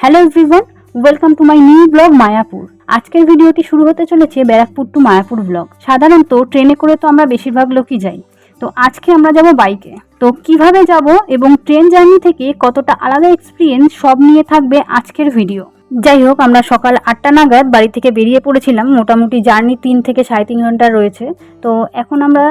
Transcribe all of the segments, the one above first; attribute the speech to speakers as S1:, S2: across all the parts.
S1: Hello everyone, welcome to my new blog Mayapur. আজকের ভিডিওটি শুরু হতে চলেছে ব্যারাকপুর টু মায়াপুর ব্লগ। সাধারণত ট্রেনে করে তো আমরা বেশিরভাগ লোকই যাই, তো আজকে আমরা যাব বাইকে। তো কিভাবে যাব এবং ট্রেন জার্নি থেকে কতটা আলাদা এক্সপিরিয়েন্স সব নিয়ে থাকবে আজকের ভিডিও। যাই হোক, আমরা সকাল 8টা নাগাদ বাড়ি থেকে বেরিয়ে পড়েছিলাম। মোটামুটি জার্নি 3 থেকে 3.5 ঘন্টা রয়েছে। তো এখন আমরা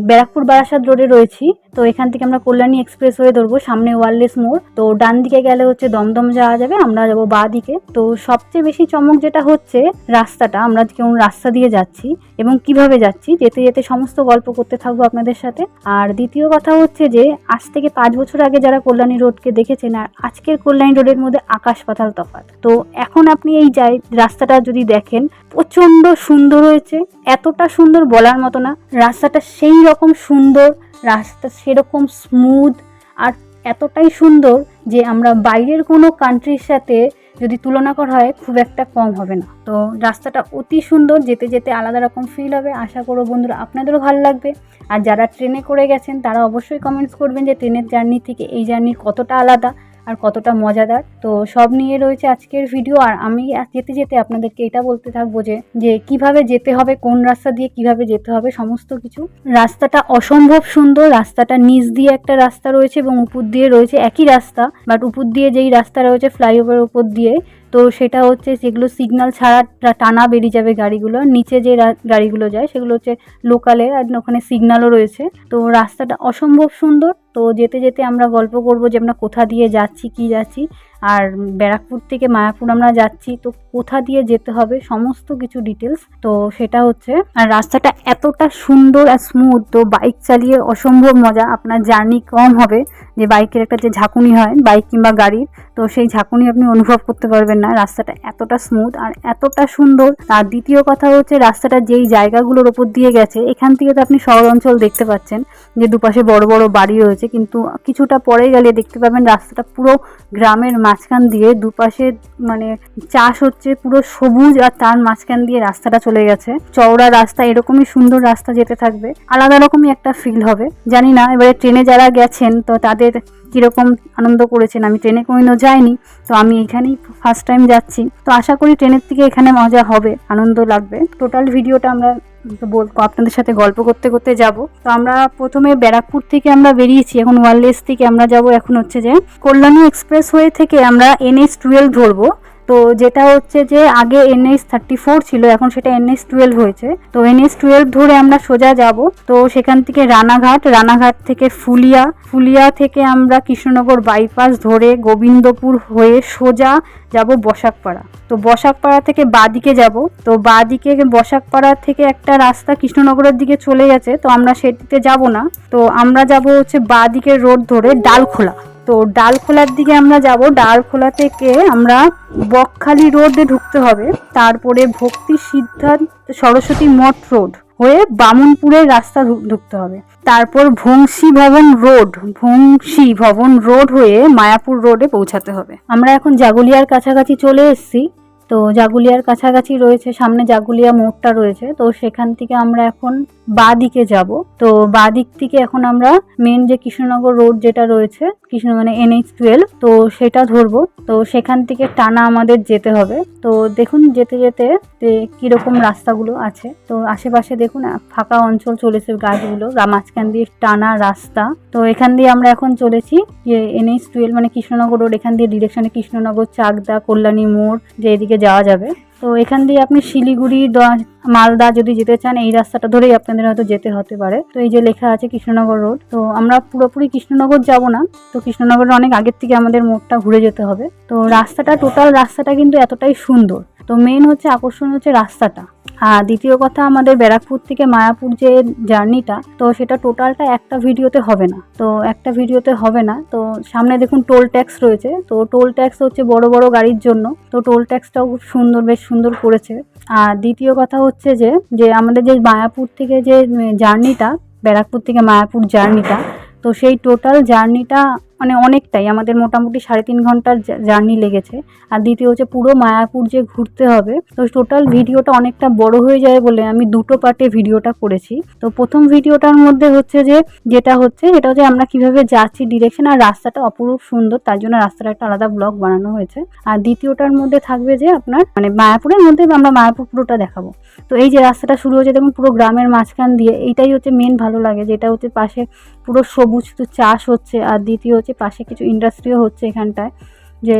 S1: ব্যারাকপুর বারাসাত রোডে রয়েছি। তো এখান থেকে আমরা কল্যাণী এক্সপ্রেস হয়ে ধরবো, সামনে ওয়ারলেস মোড়। তো ডান দিকে গেলে হচ্ছে দমদম যাওয়া যাবে, আমরা যাবো বাঁ দিকে। তো সবচেয়ে বেশি চমক যেটা হচ্ছে রাস্তাটা, আমরা কোন রাস্তা দিয়ে যাচ্ছি এবং কিভাবে যাচ্ছি, যেতে যেতে সমস্ত গল্প করতে থাকবো আপনাদের সাথে। আর দ্বিতীয় কথা হচ্ছে যে আজ থেকে 5 বছর আগে যারা কল্যাণী রোডকে দেখেছেন আর আজকের কল্যাণী রোডের মধ্যে আকাশ পাতাল তফাৎ। তো এখন আপনি এই রাস্তাটা যদি দেখেন, প্রচন্ড সুন্দর হয়েছে। এতটা সুন্দর বলার মতো না, রাস্তাটা সেই রকম সুন্দর, রাস্তা সেরকম স্মুথ আর এতটাই সুন্দর যে আমরা বাইরের কোনো কান্ট্রির সাথে যদি তুলনা করা হয় খুব একটা কম হবে না। তো রাস্তাটা অতি সুন্দর, যেতে যেতে আলাদা রকম ফিল হবে। আশা করব বন্ধুরা আপনাদেরও ভালো লাগবে। আর যারা ট্রেনে করে গেছেন তারা অবশ্যই কমেন্টস করবেন যে ট্রেনের জার্নি থেকে এই জার্নি কতটা আলাদা আর কতটা মজাদার। তো সব নিয়ে রয়েছে আজকের ভিডিও। আর আমি যেতে যেতে আপনাদেরকে এটা বলতে থাকবো যে কিভাবে যেতে হবে, কোন রাস্তা দিয়ে কিভাবে যেতে হবে, সমস্ত কিছু। রাস্তাটা অসম্ভব সুন্দর। রাস্তাটা নিচ দিয়ে একটা রাস্তা রয়েছে এবং উপর দিয়ে রয়েছে একই রাস্তা, বাট উপর দিয়ে যেই রাস্তা রয়েছে ফ্লাইওভারের উপর দিয়ে, তো সেটা হচ্ছে যেগুলো সিগন্যাল ছাড়া টানা বেরিয়ে যাবে গাড়িগুলো, নিচে যে গাড়িগুলো যায় সেগুলো হচ্ছে লোকালের, আর ওখানে সিগন্যালও রয়েছে। তো রাস্তাটা অসম্ভব সুন্দর। তো যেতে যেতে আমরা গল্প করব যে আমরা কোথা দিয়ে যাচ্ছি, কি যাচ্ছি, আর ব্যারাকপুর থেকে মায়াপুর আমরা যাচ্ছি, তো কোথা দিয়ে যেতে হবে সমস্ত কিছু ডিটেলস। তো সেটা হচ্ছে, আর রাস্তাটা এতটা সুন্দর আর স্মুথ, তো বাইক চালিয়ে অসম্ভব মজা। আপনার জার্নি কম হবে, যে বাইকের একটা যে ঝাঁকুনি হয় বাইক কিংবা গাড়ির, তো সেই ঝাঁকুনি আপনি অনুভব করতে পারবেন না। রাস্তাটা এতটা স্মুথ আর এতটা সুন্দর। আর দ্বিতীয় কথা হচ্ছে রাস্তাটা যেই জায়গাগুলোর ওপর দিয়ে গেছে, এখান থেকে তো আপনি শহর অঞ্চল দেখতে পাচ্ছেন যে দুপাশে বড় বড় বাড়ি রয়েছে, কিন্তু কিছুটা পরে গেলে দেখতে পাবেন রাস্তাটা পুরো গ্রামের মাঝখান দিয়ে, দুপাশে মানে চাষ হচ্ছে, পুরো সবুজ, আর তার মাঝখান দিয়ে রাস্তাটা চলে গেছে। চওড়া রাস্তা, এরকমই সুন্দর রাস্তা যেতে থাকবে, আলাদা রকমই একটা ফিল হবে। জানি না এবারে ট্রেনে যারা গেছেন তো তাদের কীরকম আনন্দ করেছেন। আমি ট্রেনে কোনোদিনও যাইনি, তো আমি এখানেই ফার্স্ট টাইম যাচ্ছি। তো আশা করি ট্রেনের থেকে এখানে মজা হবে, আনন্দ লাগবে। টোটাল ভিডিওটা আমরা আপনাদের সাথে গল্প করতে করতে যাব। তো আমরা প্রথমে ব্যারাকপুর থেকে আমরা বেরিয়েছি, এখন ওয়ারলেস থেকে আমরা যাব এখন হচ্ছে যে কল্যাণী এক্সপ্রেস ওয়ে থেকে আমরা NH12 ধরবো। তো যেটা হচ্ছে যে আগে NH34 ছিল, এখন সেটা NH12 হয়েছে। তো NH12 ধরে আমরা সোজা যাব। তো সেখান থেকে রানাঘাট থেকে ফুলিয়া থেকে আমরা কৃষ্ণনগর বাইপাস ধরে গোবিন্দপুর হয়ে সোজা যাব বসাকপাড়া। তো বসাকপাড়া থেকে বাঁদিকে যাব। তো বাঁদিকে বসাকপাড়া থেকে একটা রাস্তা কৃষ্ণনগরের দিকে চলে গেছে, তো আমরা সেটিতে যাব না। তো আমরা যাব হচ্ছে বাঁদিকের রোড ধরে ডালখোলা। তো ডালখোলার দিকে আমরা যাব। ডালখোলা থেকে আমরা বকখালি রোডে ঢুকতে হবে, তারপরে ভক্তি সিদ্ধান্ত সরস্বতী মঠ রোড হয়ে বামুনপুরের রাস্তা ঢুকতে হবে, তারপর ভংশী ভবন রোড হয়ে মায়াপুর রোডে পৌঁছাতে হবে। আমরা এখন জাগুলিয়ার কাছাকাছি চলে এসেছি। তো জাগুলিয়ার কাছাকাছি রয়েছে, সামনে জাগুলিয়া মোড়টা রয়েছে। তো সেখান থেকে আমরা এখন বাঁ দিকে যাব। তো বাঁ দিক থেকে এখন আমরা মেন যে কৃষ্ণনগর রোড যেটা রয়েছে, মানে NH12, তো সেটা ধরবো। তো সেখান থেকে টানা আমাদের যেতে হবে। তো দেখুন যেতে যেতে কিরকম রাস্তাগুলো আছে। তো আশেপাশে দেখুন ফাঁকা অঞ্চল চলেছে, গাছগুলো মাঝখান দিয়ে টানা রাস্তা। তো এখান দিয়ে আমরা এখন চলেছি যে NH12 মানে কৃষ্ণনগর রোড, এখান দিয়ে ডিরেকশনে কৃষ্ণনগর, চাকদা, কল্যাণী মোড়, যে এদিকে যাওয়া যাবে। তো এখান দিয়ে আপনি শিলিগুড়ি, মালদা যদি যেতে চান এই রাস্তাটা ধরেই আপনাদের হয়তো যেতে হতে পারে। তো এই যে লেখা আছে কৃষ্ণনগর রোড, তো আমরা পুরোপুরি কৃষ্ণনগর যাব না। তো কৃষ্ণনগরের অনেক আগের থেকে আমাদের মোড়টা ঘুরে যেতে হবে। তো টোটাল রাস্তাটা কিন্তু এতটাই সুন্দর। তো মেন হচ্ছে আকর্ষণ হচ্ছে রাস্তাটা। আর দ্বিতীয় কথা, আমাদের ব্যারাকপুর থেকে মায়াপুর যে জার্নিটা, তো সেটা টোটালটা একটা ভিডিওতে হবে না। তো সামনে দেখুন টোল ট্যাক্স রয়েছে। তো টোল ট্যাক্স হচ্ছে বড় বড় গাড়ির জন্য। তো টোল ট্যাক্সটাও খুব সুন্দর, বেশ সুন্দর করেছে। আর দ্বিতীয় কথা হচ্ছে যে আমাদের যে মায়াপুর থেকে যে জার্নিটা, ব্যারাকপুর থেকে মায়াপুর জার্নিটা, তো সেই টোটাল জার্নিটা মানে অনেকটাই, আমাদের মোটামুটি 3.5 ঘন্টার জার্নি লেগেছে। আর দ্বিতীয় হচ্ছে পুরো মায়াপুর যে ঘুরতে হবে, তো টোটাল ভিডিওটা অনেকটা বড় হয়ে যায় বলে আমি 2টো পার্টে ভিডিওটা করেছি। তো প্রথম ভিডিওটার মধ্যে হচ্ছে যেটা হচ্ছে আমরা কিভাবে যাচ্ছি ডিরেকশন, আর রাস্তাটা অপরূপ সুন্দর, তার জন্য রাস্তাটা একটা আলাদা ব্লগ বানানো হয়েছে। আর দ্বিতীয়টার মধ্যে থাকবে যে আপনার মানে মায়াপুরের মধ্যে আমরা মায়াপুর পুরোটা দেখাবো। তো এই যে রাস্তাটা শুরু হচ্ছে দেখুন পুরো গ্রামের মাঝখান দিয়ে, এইটাই হচ্ছে মেন ভালো লাগে, যেটা হচ্ছে পাশে পুরো সবুজ তো চাষ হচ্ছে, আর দ্বিতীয় হচ্ছে পাশে কিছু ইন্ডাস্ট্রিও হচ্ছে এখানটায়, যে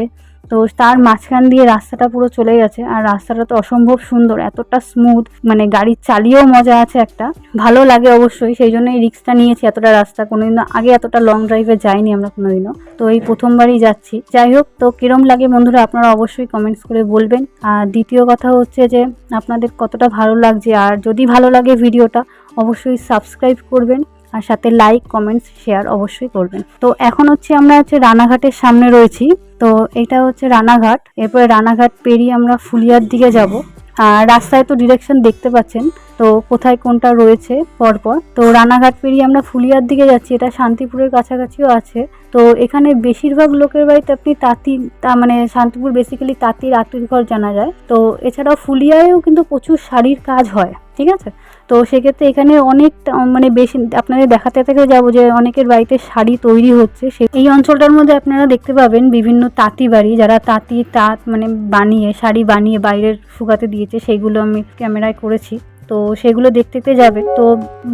S1: তো তার মাঝখান দিয়ে রাস্তাটা পুরো চলে গেছে। আর রাস্তাটা তো অসম্ভব সুন্দর, এতটা স্মুথ, মানে গাড়ি চালিয়েও মজা আছে, একটা ভালো লাগে অবশ্যই। সেই জন্য এই রিস্কটা নিয়েছি, এতটা রাস্তা কোনোদিন আগে এতটা লং ড্রাইভে যাইনি আমরা কোনোদিনও, তো এই প্রথমবারই যাচ্ছি। যাই হোক, তো কিরম লাগে বন্ধুরা আপনারা অবশ্যই কমেন্টস করে বলবেন। আর দ্বিতীয় কথা হচ্ছে যে আপনাদের কতটা ভালো লাগছে, আর যদি ভালো লাগে ভিডিওটা অবশ্যই সাবস্ক্রাইব করবেন, আর সাথে লাইক কমেন্টস শেয়ার অবশ্যই করবেন। তো এখন আমরা রানাঘাটের সামনে রয়েছি। তো এটা হচ্ছে রানাঘাট, এরপরে রানাঘাট পেরিয়ে আমরা ফুলিয়ার দিকে যাব। আর রাস্তায় তো ডিরেকশন দেখতে পাচ্ছেন, তো কোথায় কোনটা রয়েছে পরপর। তো রানাঘাট পেরিয়ে আমরা ফুলিয়ার দিকে যাচ্ছি, এটা শান্তিপুরের কাছাকাছিও আছে। তো এখানে বেশিরভাগ লোকের বাড়িতে আপনি মানে শান্তিপুর বেসিক্যালি তাঁতির আতুর ঘর জানা যায়। তো এছাড়াও ফুলিয়ায়ও কিন্তু প্রচুর শাড়ির কাজ হয়, ঠিক আছে। তো সেক্ষেত্রে এখানে অনেকটা মানে বেশি আপনাদের দেখাতে যাবো যে অনেকের বাড়িতে শাড়ি তৈরি হচ্ছে। এই অঞ্চলটার মধ্যে আপনারা দেখতে পাবেন বিভিন্ন তাঁতি বাড়ি, যারা তাঁত মানে বানিয়ে শাড়ি বানিয়ে বাইরের শুকাতে দিয়েছে, সেইগুলো আমি ক্যামেরায় করেছি। তো সেগুলো দেখতে যাবে। তো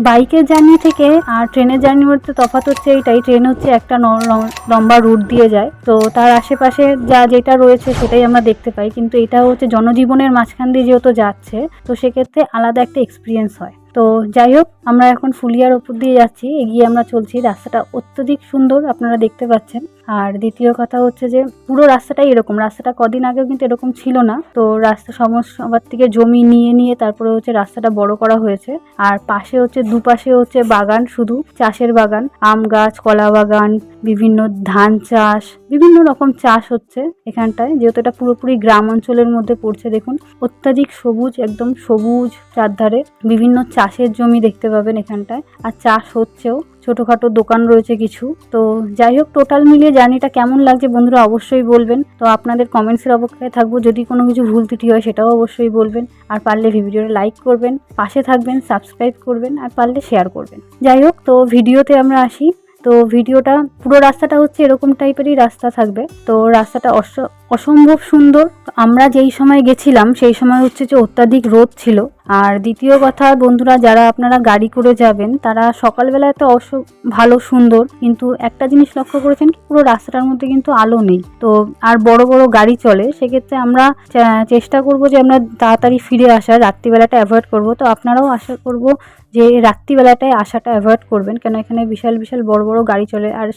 S1: বাইকের জার্নি থেকে আর ট্রেনের জার্নির মধ্যে তফাৎ হচ্ছে এইটাই, ট্রেন হচ্ছে একটা লম্বা রুট দিয়ে যায়, তো তার আশেপাশে যেটা রয়েছে সেটাই আমরা দেখতে পাই, কিন্তু এটা হচ্ছে জনজীবনের মাঝখান দিয়ে যেহেতু যাচ্ছে, তো সেক্ষেত্রে আলাদা একটা এক্সপিরিয়েন্স হয়। তো যাই হোক, আমরা এখন ফুলিয়ার ওপর দিয়ে যাচ্ছি, এগিয়ে আমরা চলছি। রাস্তাটা অত্যধিক সুন্দর আপনারা দেখতে পাচ্ছেন। আর দ্বিতীয় কথা হচ্ছে যে পুরো রাস্তাটাই এরকম, রাস্তাটা কদিন আগেও কিন্তু এরকম ছিল না। তো রাস্তা সবার থেকে জমি নিয়ে তারপরে হচ্ছে রাস্তাটা বড় করা হয়েছে। আর পাশে হচ্ছে দুপাশে হচ্ছে বাগান, শুধু চাষের বাগান, আম গাছ, কলা বাগান, বিভিন্ন ধান চাষ, বিভিন্ন রকম চাষ হচ্ছে এখানটায়, যেহেতু এটা পুরোপুরি গ্রাম অঞ্চলের মধ্যে পড়ছে। দেখুন অত্যাধিক সবুজ, একদম সবুজ চারধারে বিভিন্ন চাষের জমি দেখতে পাবেন এখানটায়, আর চাষ হচ্ছেও, ছোটোখাটো দোকান রয়েছে কিছু। তো যাই হোক, টোটাল মিলিয়ে জার্নিটা কেমন লাগছে বন্ধুরা অবশ্যই বলবেন। তো আপনাদের কমেন্টসের অপেক্ষায় থাকবো, যদি কোনো কিছু ভুল ত্রুটি হয় সেটাও অবশ্যই বলবেন। আর পারলে ভিডিওটা লাইক করবেন, পাশে থাকবেন, সাবস্ক্রাইব করবেন, আর পারলে শেয়ার করবেন। যাই হোক, তো ভিডিওতে আমরা আসি। তো ভিডিওটা পুরো রাস্তাটা হচ্ছে এরকম টাইপেরই রাস্তা থাকবে। তো রাস্তাটা অসম্ভব সুন্দর। আমরা যেই সময় গেছিলাম সেই সময় হচ্ছে যে অত্যাধিক রোদ ছিল। আর দ্বিতীয় কথা বন্ধুরা, যারা আপনারা গাড়ি করে যাবেন তারা সকালবেলায় তো ভালো সুন্দর, কিন্তু একটা জিনিস লক্ষ্য করেছেন কি, পুরো রাস্তাটার মধ্যে কিন্তু আলো নেই। তো আর বড় বড় গাড়ি চলে, সেক্ষেত্রে আমরা চেষ্টা করব যে আমরা তাড়াতাড়ি ফিরে আসার, রাত্রিবেলাটা অ্যাভয়েড করব। তো আপনারাও আশা করব যে রাত্রিবেলাটায় আসাটা অ্যাভয়েড করবেন, কেন এখানে বিশাল বিশাল বড় বড় গাড়ি চলে, আর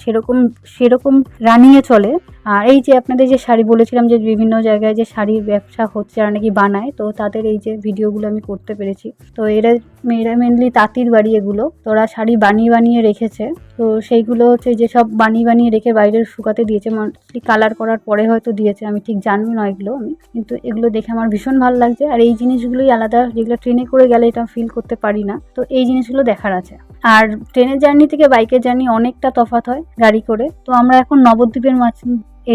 S1: সেরকম রানিংয়ে চলে। আর এই যে আপনাদের যে শাড়ি বলেছিলাম যে বিভিন্ন জায়গায় যে শাড়ির ব্যবসা হচ্ছে আর নাকি বানায়, তো তাদের এই যে ভিডিওগুলো আমি করতে পেরেছি। তো এরা মেনলি তাঁতির বাড়ি এগুলো, তো ওরা শাড়ি বানিয়ে রেখেছে। তো সেইগুলো হচ্ছে যে সব বানিয়ে রেখে বাইরের শুকাতে দিয়েছে, মোস্টলি কালার করার পরে হয়তো দিয়েছে, আমি ঠিক জানবো না এগুলো আমি, কিন্তু এগুলো দেখে আমার ভীষণ ভালো লাগছে। আর এই জিনিসগুলোই আলাদা, যেগুলো ট্রেনে করে গেলে এটা ফিল করতে পারি না, তো এই জিনিসগুলো দেখার আছে। আর ট্রেনের জার্নি থেকে বাইকের জার্নি অনেকটা তফাৎ হয় গাড়ি করে। তো আমরা এখন নবদ্বীপের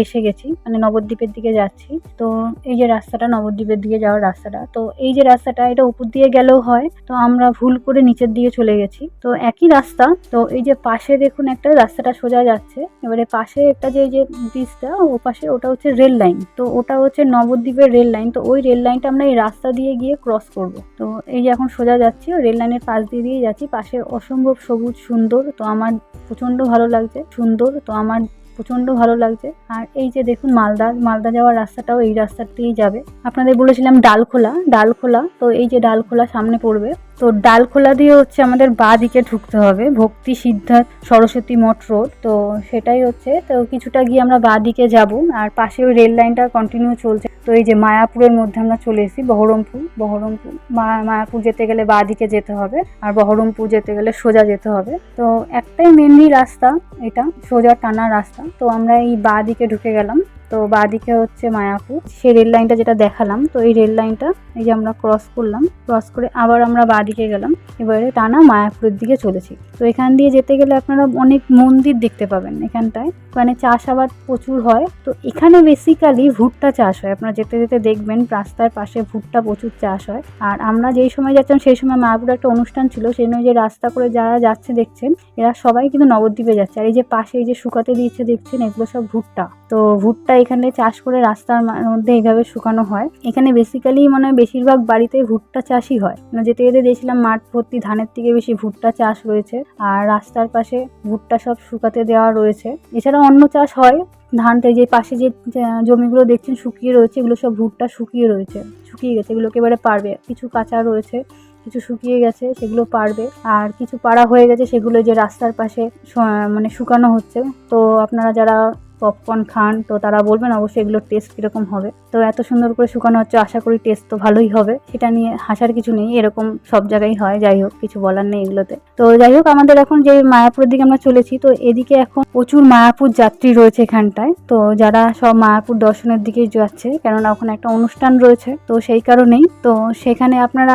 S1: এসে গেছি, মানে নবদ্বীপের দিকে যাচ্ছি। তো এই যে রাস্তাটা, নবদ্বীপের দিকে যাওয়ার রাস্তাটা, তো এই যে রাস্তাটা, এটা উপর দিয়ে গেলেও হয়, তো আমরা ভুল করে নিচের দিকে চলে গেছি। তো একই রাস্তা, তো এই যে পাশে দেখুন একটা রাস্তাটা সোজা যাচ্ছে, এবারে পাশে একটা যে ব্রিজটা ও পাশে, ওটা হচ্ছে রেল লাইন। তো ওটা হচ্ছে নবদ্বীপের রেল লাইন। তো ওই রেল লাইনটা আমরা এই রাস্তা দিয়ে গিয়ে ক্রস করব। তো এই যে এখন সোজা যাচ্ছি, রেল লাইনের পাশ দিয়ে যাচ্ছি, পাশে অসম্ভব সবুজ সুন্দর, তো আমার প্রচন্ড ভালো লাগছে, সুন্দর, তো আমার প্রচন্ড ভালো লাগছে। আর এই যে দেখুন মালদা যাওয়ার রাস্তাটাও এই রাস্তাতেই যাবে। আপনাদের বলেছিলাম ডালখোলা, তো এই যে ডালখোলা সামনে পড়বে। তো ডালখোলা দিয়ে হচ্ছে আমাদের বাঁ দিকে ঢুকতে হবে, ভক্তি সিদ্ধার্থ সরস্বতী মঠ রোড। তো সেটাই হচ্ছে, তো কিছুটা গিয়ে আমরা বাঁ দিকে যাব, আর পাশে ওই রেল লাইনটা কন্টিনিউ চলছে। তো এই যে মায়াপুরের মধ্যে আমরা চলে এসেছি, বহরমপুর মায়াপুর যেতে গেলে বাঁ দিকে যেতে হবে, আর বহরমপুর যেতে গেলে সোজা যেতে হবে। তো একটাই মেনলি রাস্তা, এটা সোজা টানা রাস্তা। তো আমরা এই বাঁ দিকে ঢুকে গেলাম। তো বাঁদিকে হচ্ছে মায়াপুর, সেই রেল লাইনটা যেটা দেখালাম। তো এই রেল লাইনটা এই যে আমরা ক্রস করলাম, ক্রস করে আবার আমরা বাঁদিকে গেলাম, এবারে টানা মায়াপুরের দিকে চলেছি। তো এখান দিয়ে যেতে গেলে আপনারা অনেক মন্দির দেখতে পাবেন এখানটায়, মানে চাষাবাদ প্রচুর হয়। তো এখানে বেসিক্যালি ভুট্টা চাষ হয়, আপনারা যেতে যেতে দেখবেন রাস্তার পাশে ভুট্টা প্রচুর চাষ হয়। আর আমরা যেই সময় যাচ্ছিলাম সেই সময় মায়াপুরে একটা অনুষ্ঠান ছিল, সেই জন্য যে রাস্তা করে যারা যাচ্ছে দেখছেন এরা সবাই কিন্তু নবদ্বীপে যাচ্ছে। আর এই যে পাশে এই যে শুকাতে দিয়েছে দেখছেন, এগুলো সব ভুট্টা। তো ভুট্টা এখানে চাষ করে রাস্তার মধ্যে এইভাবে শুকানো হয়। এখানে বেসিক্যালি মানে বেশিরভাগ বাড়িতে ভুট্টা চাষই হয়। যেতে যেতে দেখছিলাম মাঠ ভর্তি ধানের থেকে বেশি ভুট্টা চাষ রয়েছে, আর রাস্তার পাশে ভুট্টা সব শুকাতে দেওয়া রয়েছে। এছাড়া অন্য চাষ হয়, ধানটা যে পাশে যে জমিগুলো দেখছেন শুকিয়ে রয়েছে, এগুলো সব ভুট্টা শুকিয়ে রয়েছে, শুকিয়ে গেছে, এগুলোকে এবারে পারবে। কিছু কাঁচা রয়েছে, কিছু শুকিয়ে গেছে, সেগুলো পারবে। আর কিছু পাড়া হয়ে গেছে, সেগুলো যে রাস্তার পাশে মানে শুকানো হচ্ছে। তো আপনারা যারা পপকর্ন খান তো তারা বলবেন অবশ্যই এগুলোর টেস্ট কীরকম হবে। তো এত সুন্দর করে শুকানো হচ্ছে, আশা করি টেস্ট তো ভালোই হবে, সেটা নিয়ে হাসার কিছু নেই, এরকম সব জায়গায় হয়। যাই হোক, কিছু বলার নেই এগুলোতে। তো যাই হোক, আমাদের এখন যে মায়াপুরের দিকে আমরা চলেছি, তো এদিকে এখন প্রচুর মায়াপুর যাত্রী রয়েছে এখানটায়। তো যারা সব মায়াপুর দর্শনের দিকেই যাচ্ছে, কেননা ওখানে একটা অনুষ্ঠান রয়েছে, তো সেই কারণেই। তো সেখানে আপনারা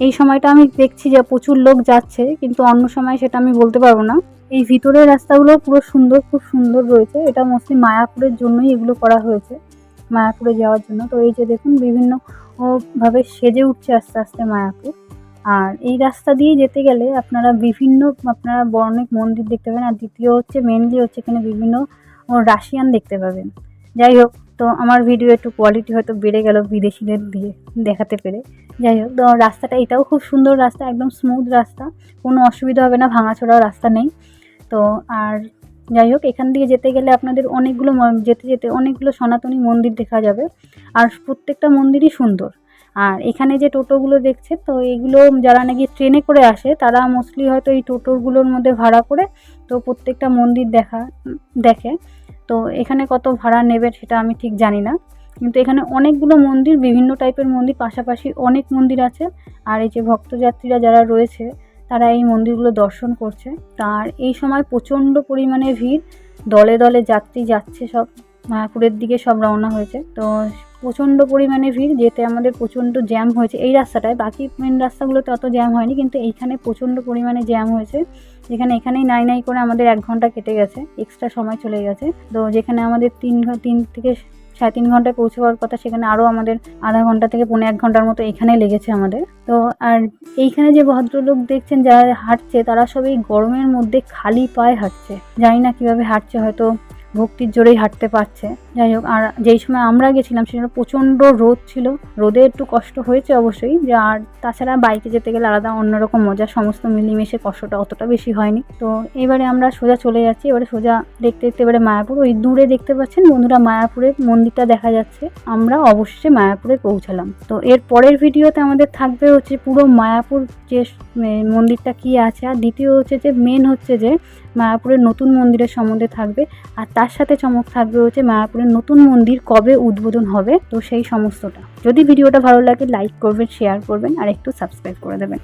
S1: এই সময়টা আমি দেখছি যে প্রচুর লোক যাচ্ছে, কিন্তু অন্য সময় সেটা আমি বলতে পারবো না। এই ভিতরের রাস্তাগুলো পুরো সুন্দর, খুব সুন্দর রয়েছে। এটা মোস্টলি মায়াপুরের জন্যই এগুলো করা হয়েছে, মায়াপুরে যাওয়ার জন্য। তো এই যে দেখুন বিভিন্ন ভাবে সেজে উঠছে আস্তে আস্তে মায়াপুর। আর এই রাস্তা দিয়ে যেতে গেলে আপনারা অনেক মন্দির দেখতে পাবেন। আর দ্বিতীয় হচ্ছে মেনলি হচ্ছে এখানে বিভিন্ন রাশিয়ান দেখতে পাবেন। যাই হোক, তো আমার ভিডিও একটু কোয়ালিটি হয়তো বেড়ে গেল বিদেশিদের দিয়ে দেখাতে পেরে। যাই হোক, তো রাস্তাটা এটাও খুব সুন্দর রাস্তা, একদম স্মুথ রাস্তা, কোনো অসুবিধা হবে না, ভাঙাচোরা রাস্তা নেই। তো আর যাই হোক, এখান দিয়ে যেতে গেলে আপনাদের অনেকগুলো যেতে যেতে অনেকগুলো সনাতনী মন্দির দেখা যাবে, আর প্রত্যেকটা মন্দিরই সুন্দর। আর এখানে যে টোটোগুলো দেখছে, তো এইগুলো যারা নাকি ট্রেনে করে আসে তারা মোস্টলি হয়তো এই টোটোগুলোর মধ্যে ভাড়া করে তো প্রত্যেকটা মন্দির দেখে। তো এখানে কত ভাড়া নেবে সেটা আমি ঠিক জানি না, কিন্তু এখানে অনেকগুলো মন্দির, বিভিন্ন টাইপের মন্দির, পাশাপাশি অনেক মন্দির আছে। আর এই যে ভক্তযাত্রীরা যারা রয়েছে তারা এই মন্দিরগুলো দর্শন করছে। তার এই সময় প্রচণ্ড পরিমাণে ভিড়, দলে দলে যাত্রী যাচ্ছে, সব মায়াপুরের দিকে সব রওনা হয়েছে। তো প্রচণ্ড পরিমাণে ভিড়, যেতে আমাদের প্রচণ্ড জ্যাম হয়েছে এই রাস্তাটায়। বাকি মেন রাস্তাগুলোতে অত জ্যাম হয়নি, কিন্তু এইখানে প্রচণ্ড পরিমাণে জ্যাম হয়েছে। এখানেই নাই করে আমাদের 1 ঘন্টা কেটে গেছে, এক্সট্রা সময় চলে গেছে। তো যেখানে আমাদের 3 থেকে 3.5 ঘন্টায় পৌঁছাবার কথা, সেখানে আরও আমাদের আধা ঘন্টা থেকে 1.5 ঘন্টার মতো এখানেই লেগেছে আমাদের। তো আর এইখানে যে ভদ্রলোক দেখছেন যারা হাঁটছে, তারা সব এই গরমের মধ্যে খালি পায়ে হাঁটছে। জানি না কীভাবে হাঁটছে, হয়তো ভক্তির জোরেই হাঁটতে পারছে। যাই হোক, আর যেই সময় আমরা গেছিলাম সেটা প্রচণ্ড রোদ ছিল, রোদে একটু কষ্ট হয়েছে অবশ্যই, যে আর তাছাড়া বাইকে যেতে গেলে আলাদা অন্যরকম মজা, সমস্ত মিলেমিশে কষ্টটা অতটা বেশি হয়নি। তো এবারে আমরা সোজা চলে যাচ্ছি, এবারে সোজা দেখতে দেখতে এবারে মায়াপুর, ওই দূরে দেখতে পাচ্ছেন বন্ধুরা মায়াপুরের মন্দিরটা দেখা যাচ্ছে। আমরা অবশ্যই মায়াপুরে পৌঁছালাম। তো এর পরের ভিডিওতে আমাদের থাকবে হচ্ছে পুরো মায়াপুর যে মন্দিরটা কি আছে, আর দ্বিতীয় হচ্ছে যে মেন হচ্ছে যে মায়াপুরের নতুন মন্দিরের সম্বন্ধে থাকবে। আর তার সাথে চমক থাকবে হচ্ছে মায়াপুরের নতুন মন্দির কবে উদ্বোধন হবে, তো সেই সমস্তটা। যদি ভিডিওটা ভালো লাগে লাইক করবেন, শেয়ার করবেন, আর একটু সাবস্ক্রাইব করে দেবেন।